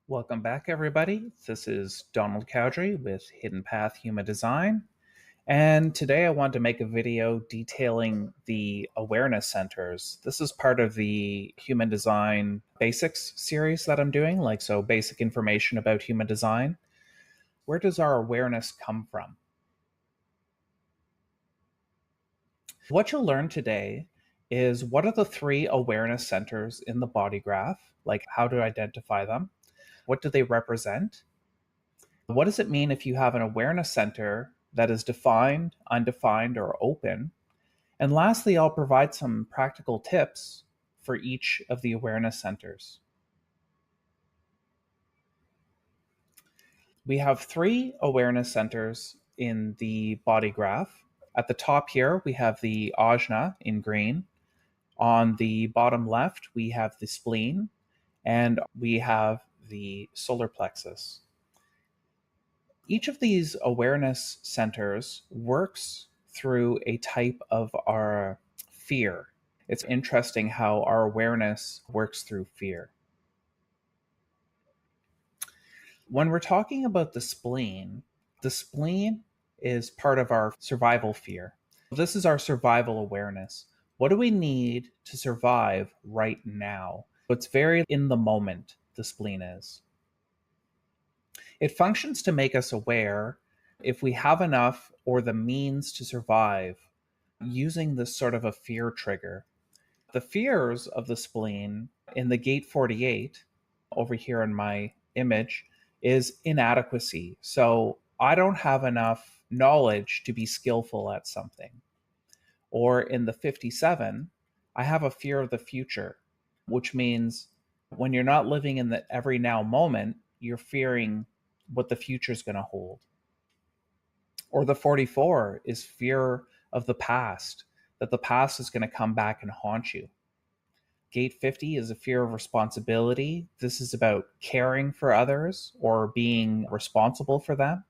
Welcome back, everybody. This is Donald Cowdery with Hidden Path Human Design. And today I wanted to make a video detailing the awareness centers. This is part of the Human Design Basics series that I'm doing, so basic information about human design. Where does our awareness come from? What you'll learn today is what are the three awareness centers in the body graph, like how to identify them, what do they represent, what does it mean if you have an awareness center that is defined, undefined, or open? And lastly, I'll provide some practical tips for each of the awareness centers. We have three awareness centers in the body graph. At the top here, we have the Ajna in green. On the bottom left, we have the spleen, and we have the solar plexus. Each of these awareness centers works through a type of our fear. It's interesting how our awareness works through fear. When we're talking about the spleen is part of our survival fear. This is our survival awareness. What do we need to survive right now? It's very in the moment, the spleen is. It functions to make us aware if we have enough or the means to survive using this sort of a fear trigger. The fears of the spleen in the gate 48 over here in my image is inadequacy. So I don't have enough knowledge to be skillful at something. Or in the 57, I have a fear of the future, which means when you're not living in the every now moment, you're fearing what the future is going to hold. Or the 44 is fear of the past, that the past is going to come back and haunt you. Gate 50 is a fear of responsibility. This is about caring for others or being responsible for them.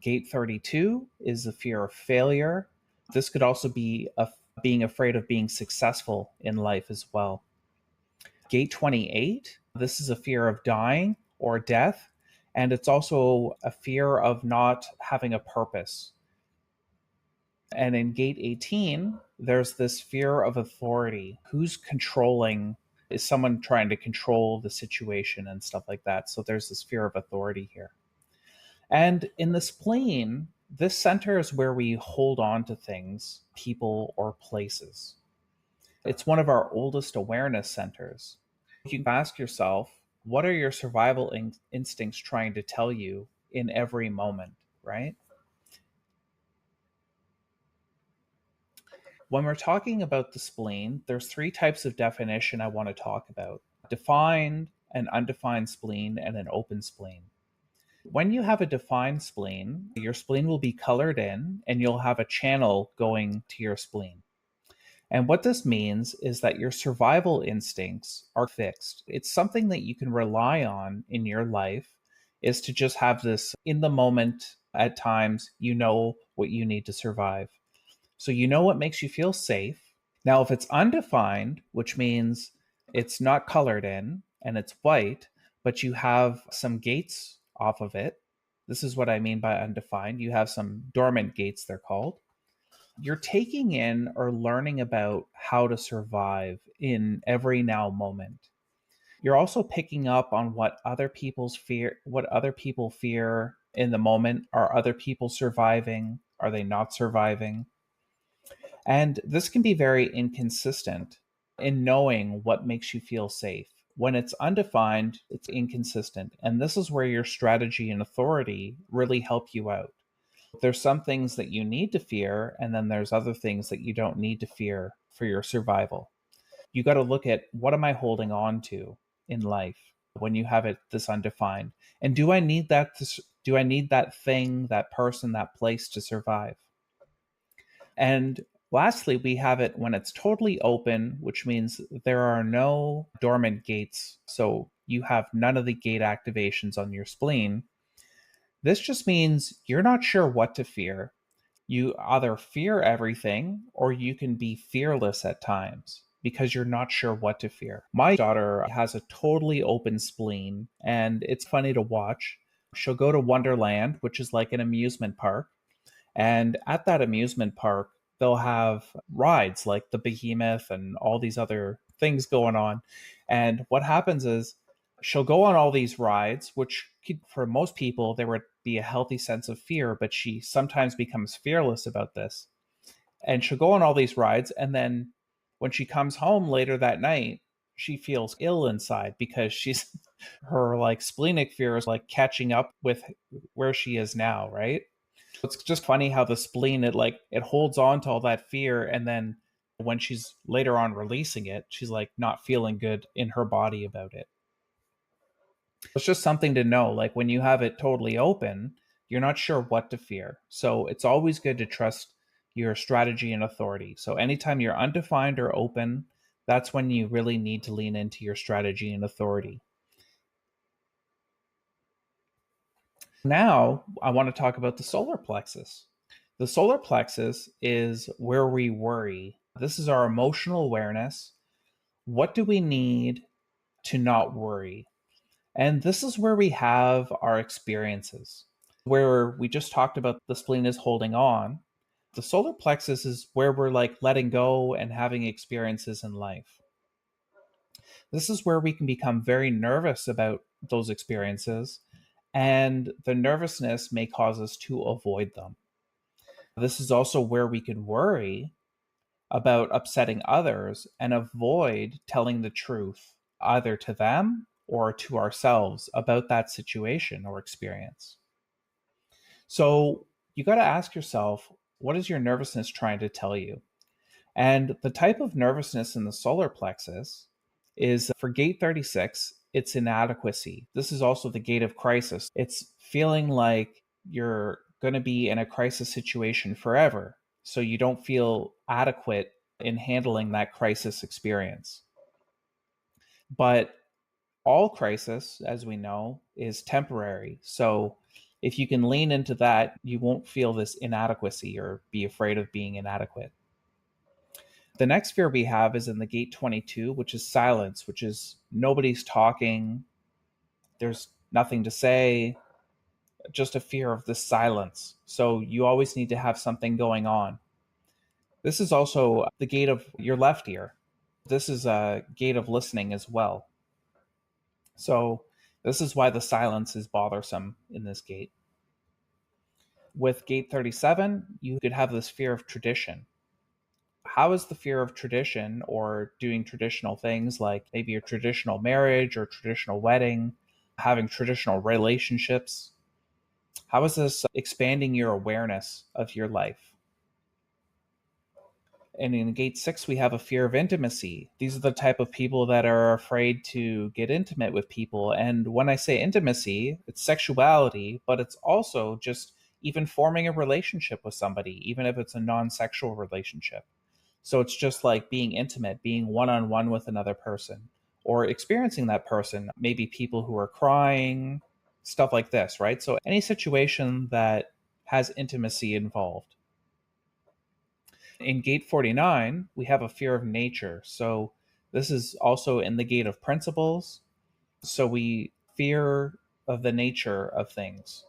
Gate 32 is the fear of failure. This could also be being afraid of being successful in life as well. Gate 28, this is a fear of dying or death, and it's also a fear of not having a purpose. And in gate 18, there's this fear of authority. Who's controlling? Is someone trying to control the situation and stuff like that? So there's this fear of authority here. And in the spleen, this center is where we hold on to things, people, or places. It's one of our oldest awareness centers. You can ask yourself, what are your survival instincts trying to tell you in every moment, right? When we're talking about the spleen, there's three types of definition I want to talk about: defined, an undefined spleen, and an open spleen. When you have a defined spleen, your spleen will be colored in and you'll have a channel going to your spleen. And what this means is that your survival instincts are fixed. It's something that you can rely on in your life, is to just have this in the moment. At times, you know what you need to survive. So you know what makes you feel safe. Now, if it's undefined, which means it's not colored in and it's white, but you have some gates off of it. This is what I mean by undefined. You have some dormant gates, they're called. You're taking in or learning about how to survive in every now moment. You're also picking up on what other people fear in the moment. Are other people surviving? Are they not surviving? And this can be very inconsistent in knowing what makes you feel safe. When it's undefined, it's inconsistent. And this is where your strategy and authority really help you out. There's some things that you need to fear, and then there's other things that you don't need to fear for your survival. You got to look at, what am I holding on to in life when you have it this undefined? And do I need that thing, that person, that place to survive? And lastly, we have it when it's totally open, which means there are no dormant gates. So you have none of the gate activations on your spleen. This just means you're not sure what to fear. You either fear everything or you can be fearless at times. because you're not sure what to fear. My daughter has a totally open spleen, and it's funny to watch. She'll go to Wonderland, which is like an amusement park. And at that amusement park, they'll have rides like the Behemoth and all these other things going on. And what happens is she'll go on all these rides, which for most people, there would be a healthy sense of fear, but she sometimes becomes fearless about this. And she'll go on all these rides. And then when she comes home later that night, she feels ill inside because she's her like splenic fear is like catching up with where she is now, right? It's just funny how the spleen it holds on to all that fear, and then when she's later on releasing it, she's like not feeling good in her body about it. It's just something to know. Like when you have it totally open, you're not sure what to fear. So it's always good to trust your strategy and authority. So anytime you're undefined or open, that's when you really need to lean into your strategy and authority. Now, I want to talk about the solar plexus. The solar plexus is where we worry. This is our emotional awareness. What do we need to not worry? And this is where we have our experiences. Where we just talked about the spleen is holding on. The solar plexus is where we're like letting go and having experiences in life. This is where we can become very nervous about those experiences, and the nervousness may cause us to avoid them. This is also where we can worry about upsetting others and avoid telling the truth, either to them or to ourselves, about that situation or experience. So you got to ask yourself, what is your nervousness trying to tell you? And the type of nervousness in the solar plexus is for gate 36, it's inadequacy. This is also the gate of crisis. It's feeling like you're going to be in a crisis situation forever. So you don't feel adequate in handling that crisis experience. But all crisis, as we know, is temporary. So if you can lean into that, you won't feel this inadequacy or be afraid of being inadequate. The next fear we have is in the gate 22, which is silence, which is nobody's talking, there's nothing to say, just a fear of the silence. So you always need to have something going on. This is also the gate of your left ear. This is a gate of listening as well. So this is why the silence is bothersome in this gate. With gate 37, you could have this fear of tradition. How is the fear of tradition or doing traditional things like maybe a traditional marriage or traditional wedding, having traditional relationships? How is this expanding your awareness of your life? And in gate 6, we have a fear of intimacy. These are the type of people that are afraid to get intimate with people. And when I say intimacy, it's sexuality, but it's also just even forming a relationship with somebody, even if it's a non-sexual relationship. So it's just like being intimate, being one-on-one with another person, or experiencing that person, maybe people who are crying, stuff like this, right? So any situation that has intimacy involved. In gate 49, we have a fear of nature. So this is also in the gate of principles. So we fear of the nature of things.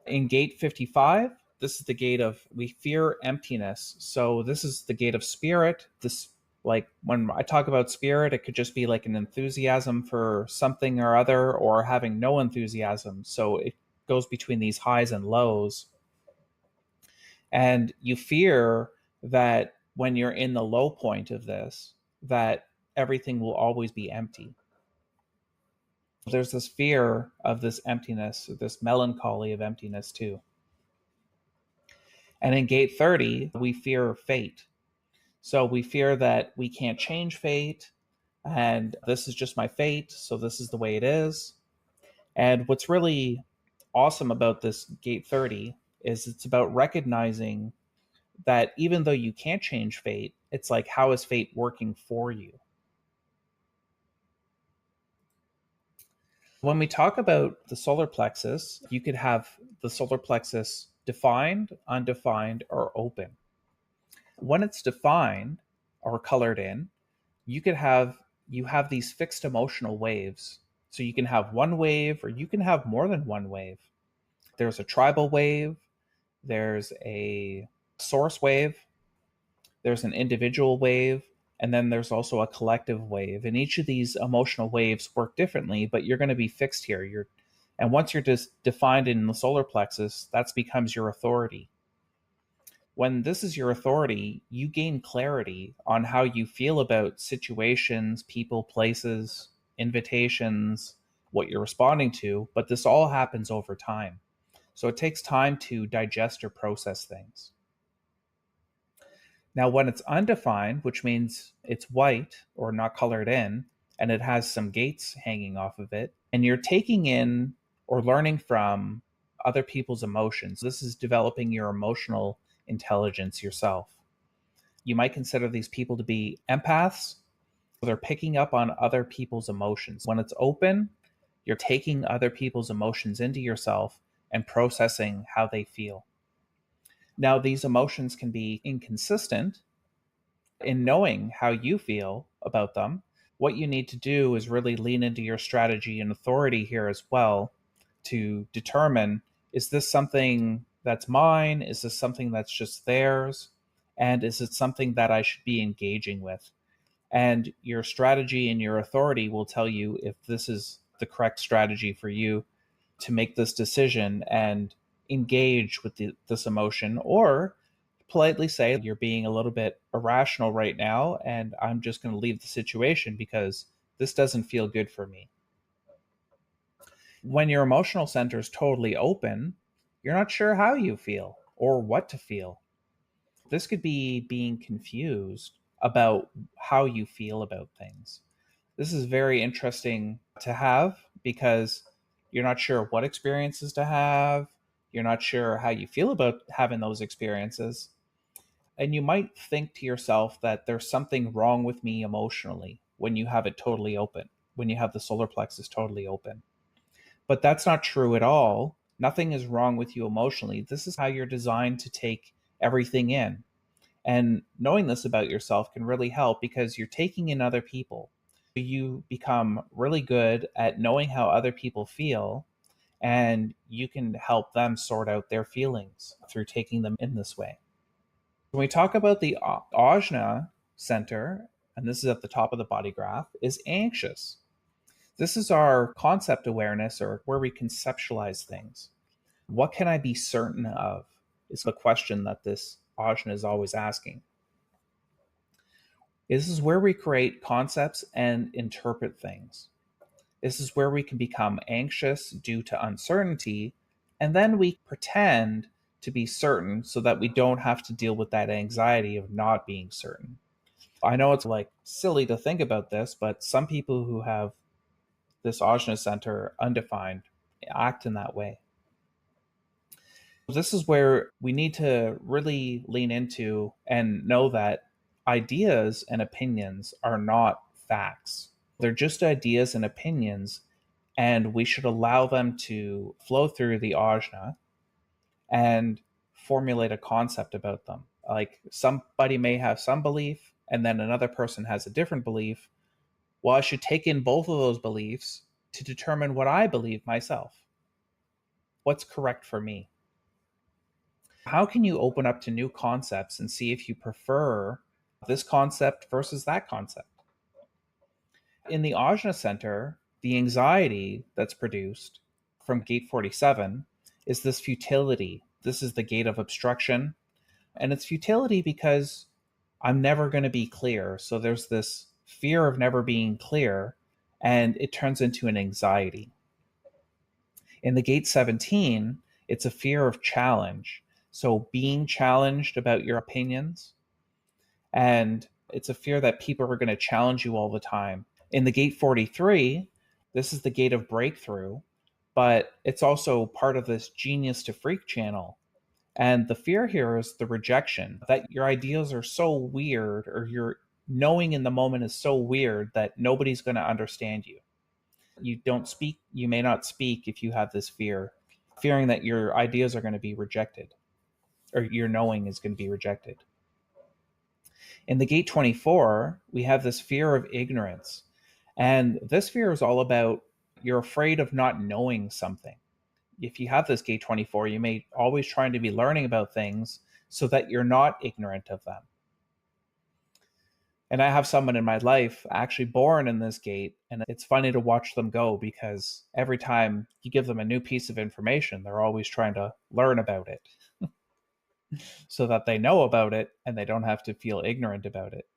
In gate 55, this is the gate of we fear emptiness. So this is the gate of spirit. This, like when I talk about spirit, it could just be like an enthusiasm for something or other, or having no enthusiasm. So it goes between these highs and lows. And you fear that when you're in the low point of this, that everything will always be empty. There's this fear of this emptiness, this melancholy of emptiness too. And in gate 30, we fear fate. So we fear that we can't change fate, and this is just my fate, so this is the way it is. And what's really awesome about this gate 30 is it's about recognizing that even though you can't change fate, it's like, how is fate working for you? When we talk about the solar plexus, you could have the solar plexus defined, undefined, or open. When it's defined, or colored in, you have these fixed emotional waves. So you can have one wave or you can have more than one wave. There's a tribal wave, there's a source wave, there's an individual wave, and then there's also a collective wave. And each of these emotional waves work differently, but you're going to be fixed here. And once you're just defined in the solar plexus, that becomes your authority. When this is your authority, you gain clarity on how you feel about situations, people, places, invitations, what you're responding to, but this all happens over time. So it takes time to digest or process things. Now, when it's undefined, which means it's white or not colored in, and it has some gates hanging off of it, and you're taking in or learning from other people's emotions, this is developing your emotional intelligence yourself. You might consider these people to be empaths. They're picking up on other people's emotions. When it's open, you're taking other people's emotions into yourself and processing how they feel. Now, these emotions can be inconsistent in knowing how you feel about them. What you need to do is really lean into your strategy and authority here as well to determine, is this something that's mine? Is this something that's just theirs? And is it something that I should be engaging with? And your strategy and your authority will tell you if this is the correct strategy for you to make this decision and engage with this emotion, or politely say, you're being a little bit irrational right now, and I'm just going to leave the situation because this doesn't feel good for me. When your emotional center is totally open, you're not sure how you feel or what to feel. This could be being confused about how you feel about things. This is very interesting to have because you're not sure what experiences to have. You're not sure how you feel about having those experiences. And you might think to yourself that there's something wrong with me emotionally when you have it totally open, when you have the solar plexus totally open. But that's not true at all. Nothing is wrong with you emotionally. This is how you're designed to take everything in. And knowing this about yourself can really help because you're taking in other people. You become really good at knowing how other people feel, and you can help them sort out their feelings through taking them in this way. When we talk about the Ajna center, and this is at the top of the body graph, is anxious. This is our concept awareness, or where we conceptualize things. What can I be certain of? Is the question that this Ajna is always asking. This is where we create concepts and interpret things. This is where we can become anxious due to uncertainty, and then we pretend to be certain so that we don't have to deal with that anxiety of not being certain. I know it's like silly to think about this, but some people who have this Ajna center undefined act in that way. This is where we need to really lean into and know that ideas and opinions are not facts. They're just ideas and opinions, and we should allow them to flow through the Ajna and formulate a concept about them. Like somebody may have some belief, and then another person has a different belief. Well, I should take in both of those beliefs to determine what I believe myself. What's correct for me? How can you open up to new concepts and see if you prefer this concept versus that concept? In the Ajna Center, the anxiety that's produced from gate 47 is this futility. This is the gate of obstruction. And it's futility because I'm never going to be clear. So there's this fear of never being clear, and it turns into an anxiety. In the gate 17, it's a fear of challenge. So being challenged about your opinions, and it's a fear that people are going to challenge you all the time. In the gate 43, this is the gate of breakthrough, but it's also part of this genius to freak channel. And the fear here is the rejection, that your ideas are so weird, or your knowing in the moment is so weird that nobody's going to understand you. You may not speak if you have this fear, fearing that your ideas are going to be rejected, or your knowing is going to be rejected. In the gate 24, we have this fear of ignorance. And this fear is all about you're afraid of not knowing something. If you have this gate 24, you may always trying to be learning about things so that you're not ignorant of them. And I have someone in my life actually born in this gate, and it's funny to watch them go because every time you give them a new piece of information, they're always trying to learn about it so that they know about it and they don't have to feel ignorant about it.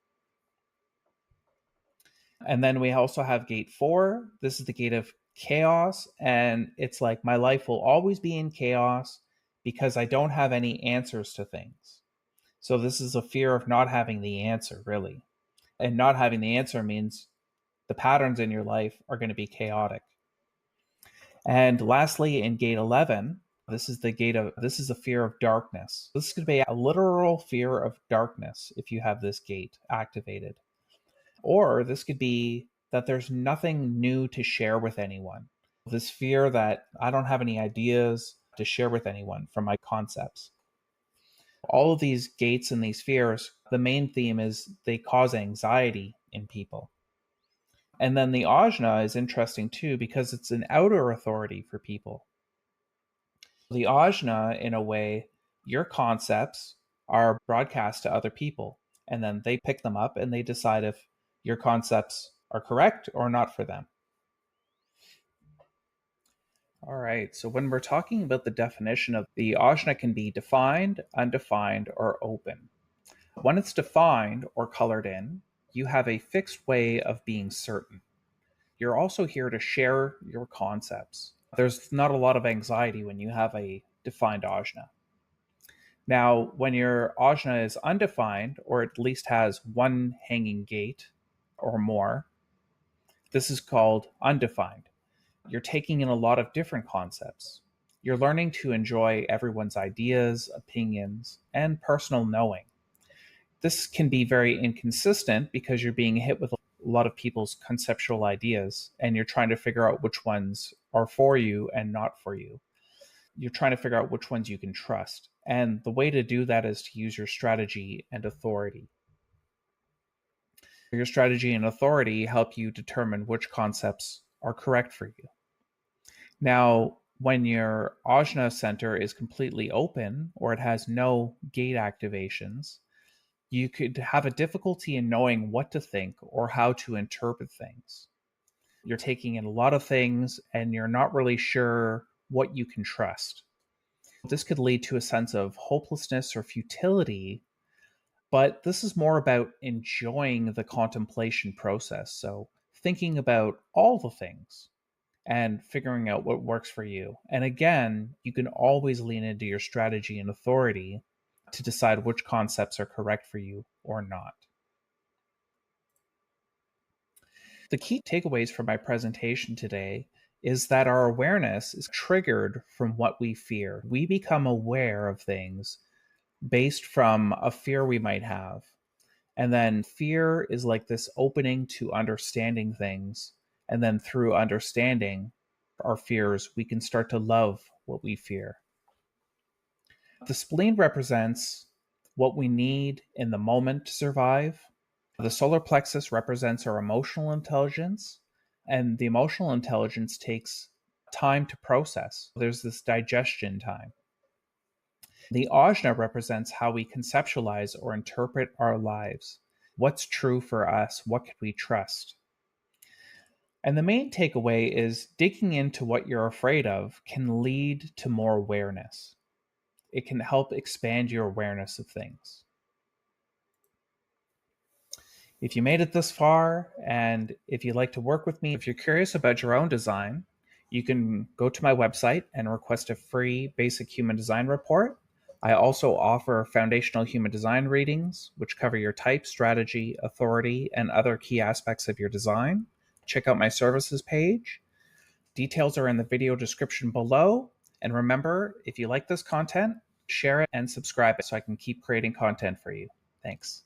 And then we also have gate 4. This is the gate of chaos, and it's like my life will always be in chaos because I don't have any answers to things. So this is a fear of not having the answer, really. And not having the answer means the patterns in your life are going to be chaotic. And lastly, in gate 11, this is a fear of darkness. This could be a literal fear of darkness if you have this gate activated. Or this could be that there's nothing new to share with anyone. This fear that I don't have any ideas to share with anyone from my concepts. All of these gates and these fears, the main theme is they cause anxiety in people. And then the Ajna is interesting too because it's an outer authority for people. The Ajna, in a way, your concepts are broadcast to other people, and then they pick them up and they decide if your concepts are correct or not for them. All right, so when we're talking about the definition of the Ajna can be defined, undefined, or open. When it's defined or colored in, you have a fixed way of being certain. You're also here to share your concepts. There's not a lot of anxiety when you have a defined Ajna. Now, when your Ajna is undefined, or at least has one hanging gate or more, this is called undefined. You're taking in a lot of different concepts. You're learning to enjoy everyone's ideas, opinions, and personal knowing. This can be very inconsistent because you're being hit with a lot of people's conceptual ideas and you're trying to figure out which ones are for you and not for you. You're trying to figure out which ones you can trust. And the way to do that is to use your strategy and authority. Your strategy and authority help you determine which concepts are correct for you. Now, when your Ajna center is completely open or it has no gate activations, you could have a difficulty in knowing what to think or how to interpret things. You're taking in a lot of things and you're not really sure what you can trust. This could lead to a sense of hopelessness or futility, but this is more about enjoying the contemplation process. So, thinking about all the things and figuring out what works for you. And again, you can always lean into your strategy and authority to decide which concepts are correct for you or not. The key takeaways from my presentation today is that our awareness is triggered from what we fear. We become aware of things based from a fear we might have. And then fear is like this opening to understanding things. And then through understanding our fears, we can start to love what we fear. The spleen represents what we need in the moment to survive. The solar plexus represents our emotional intelligence, and the emotional intelligence takes time to process. There's this digestion time. The ajna represents how we conceptualize or interpret our lives. What's true for us? What can we trust? And the main takeaway is digging into what you're afraid of can lead to more awareness. It can help expand your awareness of things. If you made it this far, and if you'd like to work with me, if you're curious about your own design, you can go to my website and request a free basic human design report. I also offer foundational human design readings, which cover your type, strategy, authority, and other key aspects of your design. Check out my services page. Details are in the video description below. And remember, if you like this content, share it and subscribe it so I can keep creating content for you. Thanks.